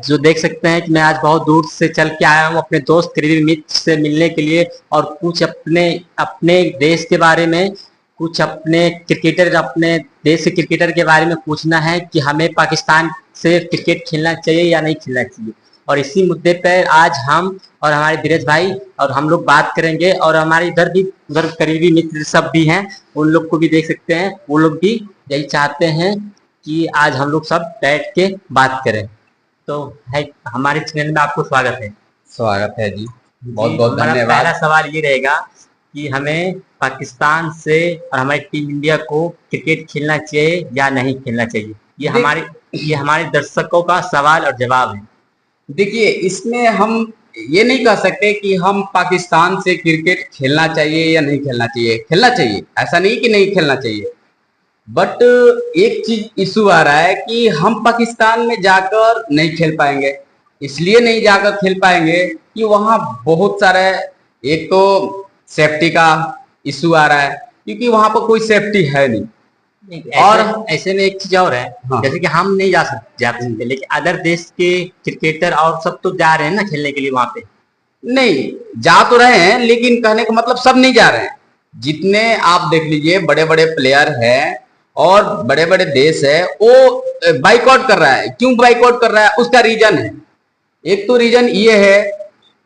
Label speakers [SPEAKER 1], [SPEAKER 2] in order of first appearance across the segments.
[SPEAKER 1] जो देख सकते हैं कि मैं आज बहुत दूर से चल के आया हूँ अपने दोस्त करीबी मित्र से मिलने के लिए और कुछ अपने अपने देश के बारे में, कुछ अपने देश के क्रिकेटर के बारे में पूछना है कि हमें पाकिस्तान से क्रिकेट खेलना चाहिए या नहीं खेलना चाहिए। और इसी मुद्दे पर आज हम और हमारे धीरज भाई और हम लोग बात करेंगे और हमारे उधर करीबी मित्र सब भी हैं, उन लोग को भी देख सकते हैं, वो लोग भी यही चाहते हैं कि आज हम लोग सब बैठ के बात करें। तो है हमारे चैनल में आपको स्वागत है।
[SPEAKER 2] स्वागत है जी, बहुत
[SPEAKER 1] जी,
[SPEAKER 2] बहुत
[SPEAKER 1] हमारा
[SPEAKER 2] धन्यवाद।
[SPEAKER 1] पहला सवाल ये रहेगा कि हमें पाकिस्तान से और हमारी टीम इंडिया को क्रिकेट खेलना चाहिए या नहीं खेलना चाहिए। ये हमारे दर्शकों का सवाल और जवाब है।
[SPEAKER 2] देखिए, इसमें हम ये नहीं कह सकते कि हम पाकिस्तान से क्रिकेट खेलना चाहिए या नहीं खेलना चाहिए। खेलना चाहिए, ऐसा नहीं कि नहीं खेलना चाहिए, बट एक चीज इशू आ रहा है कि हम पाकिस्तान में जाकर नहीं खेल पाएंगे। इसलिए नहीं जाकर खेल पाएंगे कि वहाँ बहुत सारे, एक तो सेफ्टी का इशू आ रहा है, क्योंकि वहाँ पर कोई सेफ्टी है नहीं।
[SPEAKER 1] और ऐसे में एक चीज और है,
[SPEAKER 2] हाँ।
[SPEAKER 1] जैसे कि हम नहीं जा सकते लेकिन अदर देश के क्रिकेटर और सब तो जा रहे हैं ना खेलने के लिए वहां पे।
[SPEAKER 2] नहीं, जा तो रहे हैं, लेकिन कहने का मतलब सब नहीं जा रहे हैं। जितने आप देख लीजिए बड़े बड़े प्लेयर हैं और बड़े बड़े देश है, वो बाइकआउट कर रहा है। क्यों बाइकआउट कर रहा है? उसका रीजन है। एक तो रीजन ये है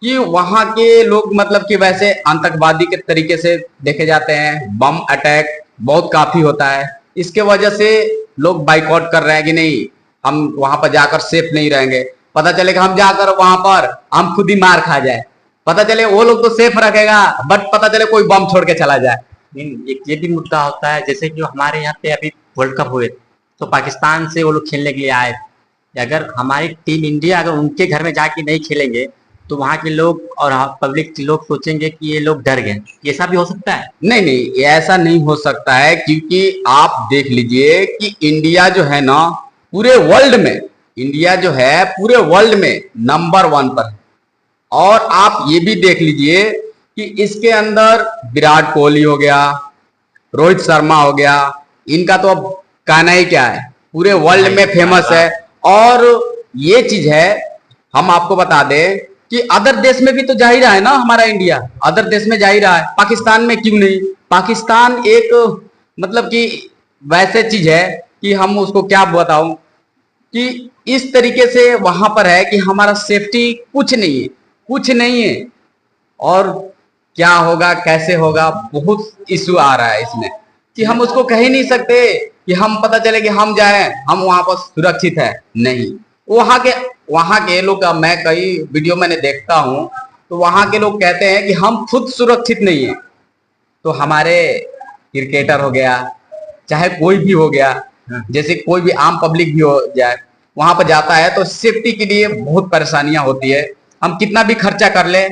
[SPEAKER 2] कि वहां के लोग मतलब कि वैसे आतंकवादी के तरीके से देखे जाते हैं, बम अटैक बहुत काफी होता है। इसके वजह से लोग बाइकआउट कर रहे हैं कि नहीं, हम वहां पर जाकर सेफ नहीं रहेंगे। पता चले कि हम जाकर वहां पर हम खुद ही मार खा जाए। पता चले वो लोग तो सेफ रखेगा, बट पता चले कोई बम छोड़ के चला जाए।
[SPEAKER 1] एक ये भी मुद्दा होता है, जैसे कि हमारे यहाँ पे अभी वर्ल्ड कप हुए तो पाकिस्तान से वो लोग खेलने के लिए आए। अगर हमारी टीम इंडिया अगर उनके घर में जाके नहीं खेलेंगे तो वहाँ के लोग और पब्लिक लोग सोचेंगे कि ये लोग डर गए। ये ऐसा भी हो सकता है?
[SPEAKER 2] नहीं नहीं, ऐसा नहीं हो सकता है, क्योंकि आप देख लीजिए कि इंडिया जो है ना, पूरे वर्ल्ड में, इंडिया जो है पूरे वर्ल्ड में नंबर 1 पर है। और आप ये भी देख लीजिए कि इसके अंदर विराट कोहली हो गया, रोहित शर्मा हो गया, इनका तो अब कहना ही क्या है, पूरे वर्ल्ड में फेमस है। और ये चीज है, हम आपको बता दें कि अदर देश में भी तो जा ही रहा है ना हमारा इंडिया, अदर देश में जा ही रहा है। पाकिस्तान में क्यों नहीं? पाकिस्तान एक मतलब कि वैसे चीज है कि हम उसको क्या बताऊं कि इस तरीके से वहां पर है कि हमारा सेफ्टी कुछ नहीं है, कुछ नहीं है। और क्या होगा, कैसे होगा, बहुत इशू आ रहा है इसमें कि हम उसको कह ही नहीं सकते कि हम पता चले कि हम जाएं, हम वहां पर सुरक्षित है। नहीं, वहां के लोग का मैं कई वीडियो मैंने देखता हूं, तो वहां के लोग कहते हैं कि हम खुद सुरक्षित नहीं है। तो हमारे क्रिकेटर हो गया, चाहे कोई भी हो गया, जैसे कोई भी आम पब्लिक भी हो जाए, वहां पर जाता है तो सेफ्टी के लिए बहुत परेशानियां होती है। हम कितना भी खर्चा कर ले,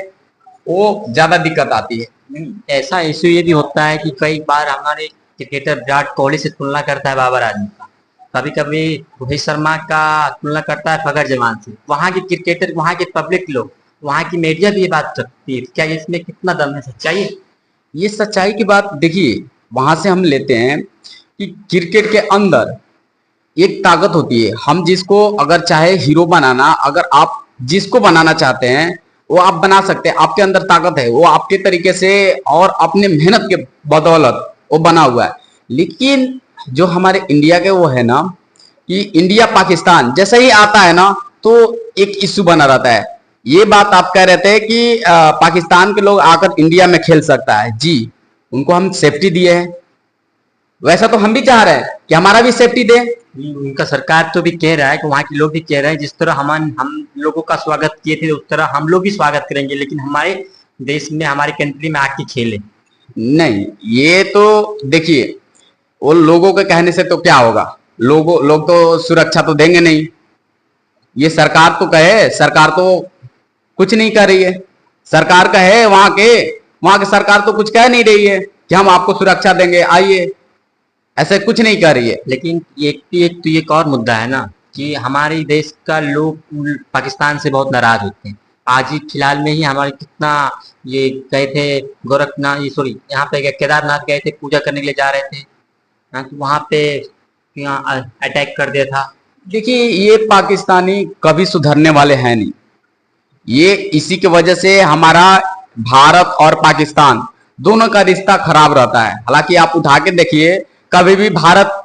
[SPEAKER 2] वो ज्यादा दिक्कत आती है।
[SPEAKER 1] ऐसा इशू ये भी होता है कि कई बार हमारे क्रिकेटर विराट कोहली से तुलना करता है बाबर आजम का, कभी कभी रोहित शर्मा का तुलना करता है फखर जमान से। वहाँ के क्रिकेटर, वहाँ के पब्लिक लोग, वहाँ की मीडिया भी ये बात रखती है। क्या इसमें कितना दम है, सच्चाई है?
[SPEAKER 2] ये सच्चाई की बात देखिए, वहां से हम लेते हैं कि क्रिकेट के अंदर एक ताकत होती है। हम जिसको अगर चाहे हीरो बनाना, अगर आप जिसको बनाना चाहते हैं वो आप बना सकते हैं। आपके अंदर ताकत है, वो आपके तरीके से और अपने मेहनत के बदौलत वो बना हुआ है। लेकिन जो हमारे इंडिया के वो है ना, कि इंडिया पाकिस्तान जैसा ही आता है ना, तो एक इश्यू बना रहता है। ये बात आप कह रहे थे कि पाकिस्तान के लोग आकर इंडिया में खेल सकता है। जी, उनको हम सेफ्टी दिए हैं, वैसा तो हम भी चाह रहे हैं कि हमारा भी सेफ्टी दे।
[SPEAKER 1] उनका सरकार तो भी कह रहा है कि वहाँ के लोग भी कह रहे हैं जिस तरह हम लोगों का स्वागत किए थे उस तरह हम लोग भी स्वागत करेंगे, लेकिन हमारे देश में, हमारी कंट्री में आके खेले।
[SPEAKER 2] नहीं, ये तो देखिए, वो लोगों के कहने से तो क्या होगा, लोग तो सुरक्षा तो देंगे नहीं। ये सरकार तो कहे, सरकार तो कुछ नहीं कर रही है। सरकार कहे, वहां के सरकार तो कुछ कह नहीं रही है कि हम आपको सुरक्षा देंगे, आइए, ऐसे कुछ नहीं कर रही है।
[SPEAKER 1] लेकिन एक और मुद्दा है ना कि हमारे देश का लोग पाकिस्तान से बहुत नाराज होते हैं। आज ही फिलहाल में ही हमारे कितना ये गए थे गोरखनाथ, ये सॉरी यहाँ पे केदारनाथ गए थे, पूजा करने के लिए जा रहे थे। हाँ, तो वहाँ पे अटैक कर दिया था।
[SPEAKER 2] देखिए, ये पाकिस्तानी कभी सुधरने वाले हैं नहीं। ये इसी की वजह से हमारा भारत और पाकिस्तान दोनों का रिश्ता खराब रहता है। हालांकि आप उठा के देखिए, कभी भी भारत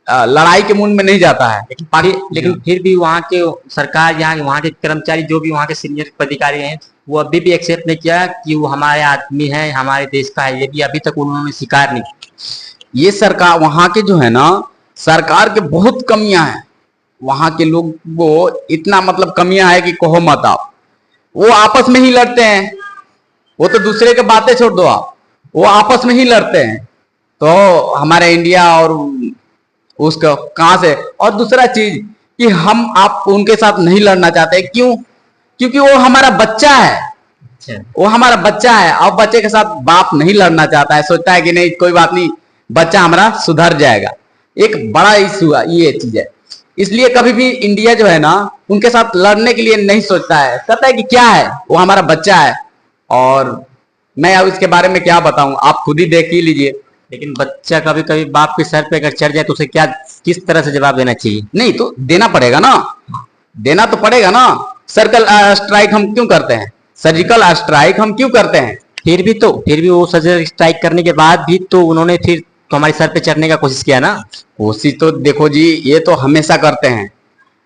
[SPEAKER 2] लड़ाई के मूड में नहीं जाता है।
[SPEAKER 1] लेकिन फिर भी वहाँ के सरकार, यहाँ वहाँ के कर्मचारी, जो भी वहाँ के सीनियर अधिकारी हैं, वो अभी भी एक्सेप्ट नहीं किया कि वो हमारे आदमी है, हमारे देश का है। ये भी अभी तक उन्होंने स्वीकार नहीं किया।
[SPEAKER 2] ये सरकार, वहां के जो है ना, सरकार के बहुत कमियां हैं। वहां के लोग वो इतना मतलब कमियां है कि कहो मत आप। वो आपस में ही लड़ते हैं। वो तो दूसरे के बातें छोड़ दो आप, वो आपस में ही लड़ते हैं। तो हमारे इंडिया और उसका कहां से। और दूसरा चीज कि हम आप उनके साथ नहीं लड़ना चाहते, क्यों? क्योंकि वो हमारा बच्चा है।
[SPEAKER 1] अच्छा।
[SPEAKER 2] वो हमारा बच्चा है और बच्चे के साथ बाप नहीं लड़ना चाहता है, सोचता है कि नहीं कोई बात नहीं, बच्चा हमारा सुधर जाएगा। एक बड़ा इशू ये चीज है। इसलिए कभी भी इंडिया जो है ना, उनके साथ लड़ने के लिए नहीं सोचता है, कहता है कि क्या है, वो हमारा बच्चा है। और मैं अब इसके बारे में क्या बताऊं, आप खुद ही देख ही लीजिए।
[SPEAKER 1] लेकिन बच्चा कभी कभी बाप के सर पे अगर चढ़ जाए तो उसे क्या, किस तरह से जवाब देना चाहिए?
[SPEAKER 2] नहीं तो देना पड़ेगा ना, देना तो पड़ेगा ना। सर्कल स्ट्राइक हम क्यों करते हैं? सर्जिकल स्ट्राइक हम क्यों करते हैं?
[SPEAKER 1] फिर भी वो सर्जिकल स्ट्राइक करने के बाद भी तो उन्होंने फिर तो हमारे सर पे चढ़ने का कोशिश किया ना।
[SPEAKER 2] कोशिश तो देखो जी, ये तो हमेशा करते हैं।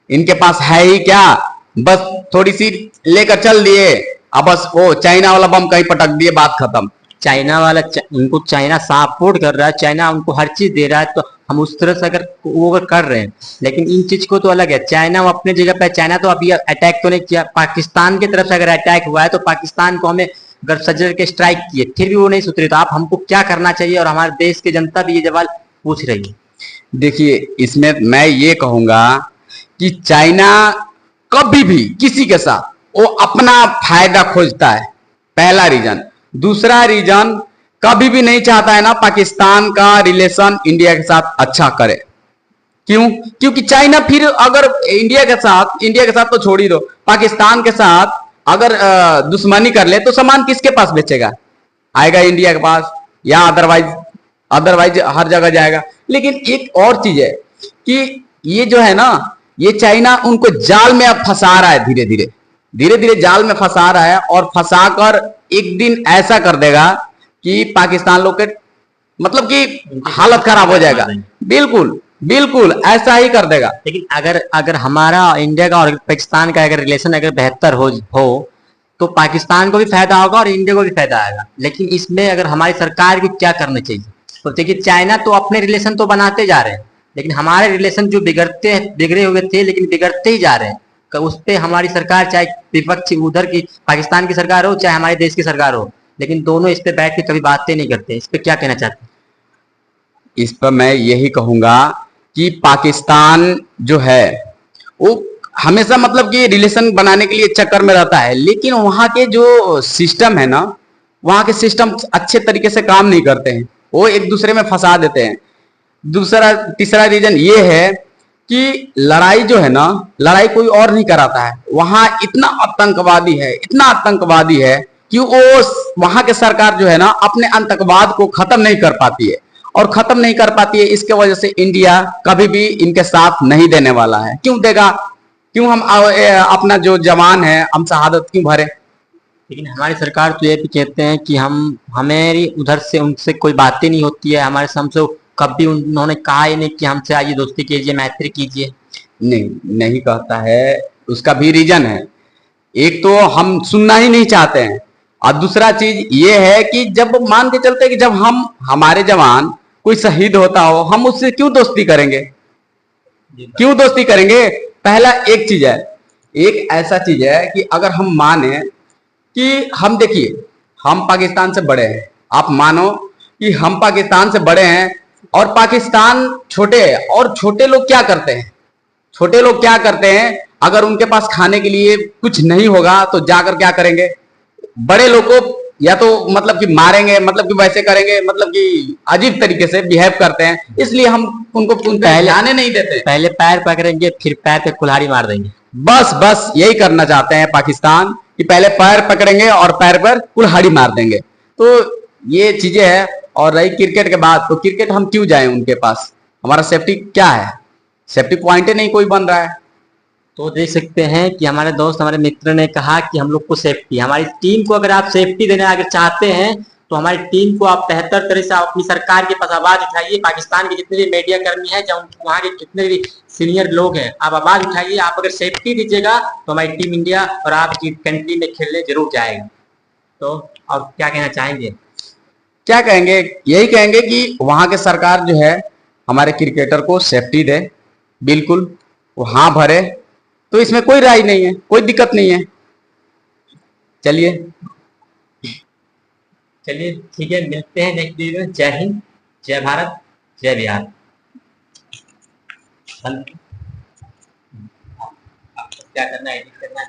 [SPEAKER 2] इनके पास है ही क्या, बस थोड़ी सी लेकर चल दिए, अब बस वो चाइना वाला बम कहीं पटक दिए, बात खत्म।
[SPEAKER 1] चाइना वाला उनको चाइना सपोर्ट कर रहा है, चाइना उनको हर चीज दे रहा है, तो हम उस तरह से अगर वो अगर कर रहे हैं। लेकिन इन चीज को तो अलग है, चाइना वो अपने जगह पे। चाइना तो अभी अटैक तो नहीं किया, पाकिस्तान की तरफ से अगर अटैक हुआ है तो पाकिस्तान को हमें अगर सर्जिकल के स्ट्राइक किए, फिर भी वो नहीं सुधरे, तो आप हमको क्या करना चाहिए? और हमारे देश की जनता भी ये सवाल पूछ रही है।
[SPEAKER 2] देखिए, इसमें मैं ये कहूंगा कि चाइना कभी भी किसी के साथ वो अपना फायदा खोजता है, पहला रीजन। दूसरा रीजन, कभी भी नहीं चाहता है ना पाकिस्तान का रिलेशन इंडिया के साथ अच्छा करे। क्यों? क्योंकि चाइना फिर अगर इंडिया के साथ तो छोड़ ही दो, पाकिस्तान के साथ अगर दुश्मनी कर ले तो सामान किसके पास बेचेगा? आएगा इंडिया के पास, या अदरवाइज हर जगह जाएगा। लेकिन एक और चीज है कि ये जो है ना, ये चाइना उनको जाल में अब फंसा रहा है, धीरे धीरे जाल में फंसा रहा है। और फंसा कर एक दिन ऐसा कर देगा कि पाकिस्तान लोग के मतलब कि हालत खराब हो जाएगा। बिल्कुल बिल्कुल ऐसा ही कर देगा।
[SPEAKER 1] लेकिन अगर हमारा इंडिया का और पाकिस्तान का अगर रिलेशन अगर बेहतर हो तो पाकिस्तान को भी फायदा होगा और इंडिया को भी फायदा आएगा। लेकिन इसमें अगर हमारी सरकार को क्या करना चाहिए? तो देखिए, चाइना तो अपने रिलेशन तो बनाते जा रहे हैं, लेकिन हमारे रिलेशन जो बिगड़े हुए थे, लेकिन बिगड़ते ही जा रहे हैं। उस पर हमारी सरकार, चाहे विपक्ष उधर की पाकिस्तान की सरकार हो, चाहे हमारे देश की सरकार हो, लेकिन दोनों इस पे बैठ के कभी बातें नहीं करते। इस पे क्या कहना चाहते हैं?
[SPEAKER 2] इस पर मैं यही कहूंगा कि पाकिस्तान जो है वो हमेशा मतलब कि रिलेशन बनाने के लिए चक्कर में रहता है, लेकिन वहां के जो सिस्टम है ना, वहां के सिस्टम अच्छे तरीके से काम नहीं करते हैं, वो एक दूसरे में फंसा देते हैं। तीसरा रीजन ये है कि लड़ाई जो है ना, लड़ाई कोई और नहीं कराता है। वहां इतना आतंकवादी है कि वो वहां के सरकार जो है ना, अपने आतंकवाद को खत्म नहीं कर पाती है। और खत्म नहीं कर पाती है, इसके वजह से इंडिया कभी भी इनके साथ नहीं देने वाला है। क्यों देगा? क्यों? हम अपना जो जवान है, हम शहादत क्यों भरे?
[SPEAKER 1] लेकिन हमारी सरकार तो ये भी कहते हैं कि हमारी उधर से उनसे कोई बातें नहीं होती है, हमारे से हमसे कभी उन्होंने कहा ही नहीं कि हमसे आइए दोस्ती कीजिए, मैत्री कीजिए।
[SPEAKER 2] नहीं कहता है। उसका भी रीजन है। एक तो हम सुनना ही नहीं चाहते हैं, और दूसरा चीज ये है कि जब मान के चलते कि जब हमारे जवान कोई शहीद होता हो, हम उससे क्यों दोस्ती करेंगे? क्यों दोस्ती करेंगे? पहला एक चीज है, एक ऐसा चीज है कि अगर हम माने कि हम देखिए, हम पाकिस्तान से बड़े हैं, आप मानो कि हम पाकिस्तान से बड़े हैं और पाकिस्तान छोटे है। और छोटे लोग क्या करते हैं? अगर उनके पास खाने के लिए कुछ नहीं होगा तो जाकर क्या करेंगे? बड़े लोग को या तो मतलब कि मारेंगे, मतलब कि वैसे करेंगे, मतलब कि अजीब तरीके से बिहेव करते हैं। इसलिए हम उनको पहले आने नहीं देते।
[SPEAKER 1] पहले पैर पकड़ेंगे, फिर पैर पे कुल्हाड़ी मार देंगे।
[SPEAKER 2] बस यही करना चाहते हैं पाकिस्तान, कि पहले पैर पकड़ेंगे और पैर पर कुल्हाड़ी मार देंगे। तो ये चीजें हैं। और रही क्रिकेट के बाद, तो क्रिकेट हम क्यों जाएं उनके पास? हमारा सेफ्टी क्या है? सेफ्टी पॉइंट ही नहीं कोई बन रहा है।
[SPEAKER 1] तो देख सकते हैं कि हमारे दोस्त हमारे मित्र ने कहा कि हम लोग को सेफ्टी, हमारी टीम को अगर आप सेफ्टी देना अगर चाहते हैं तो हमारी टीम को आप बेहतर तरह से आप अपनी सरकार के पास आवाज उठाइए। पाकिस्तान के जितने भी मीडिया कर्मी हैं, जब वहाँ के जितने भी सीनियर लोग हैं, आप आवाज उठाइए। आप अगर सेफ्टी दीजिएगा तो हमारी टीम इंडिया और आपकी कंट्री में खेलने जरूर जाएगा। तो और क्या कहना चाहेंगे?
[SPEAKER 2] क्या कहेंगे, यही कहेंगे कि वहां के सरकार जो है हमारे क्रिकेटर को सेफ्टी दे, बिल्कुल वो हाँ भरे, तो इसमें कोई राय नहीं है, कोई दिक्कत नहीं है। चलिए
[SPEAKER 1] चलिए ठीक है, मिलते हैं नेक्स्ट वीडियो में। जय हिंद, जय भारत, जय बिहार। क्या करना है, एडिट करना है।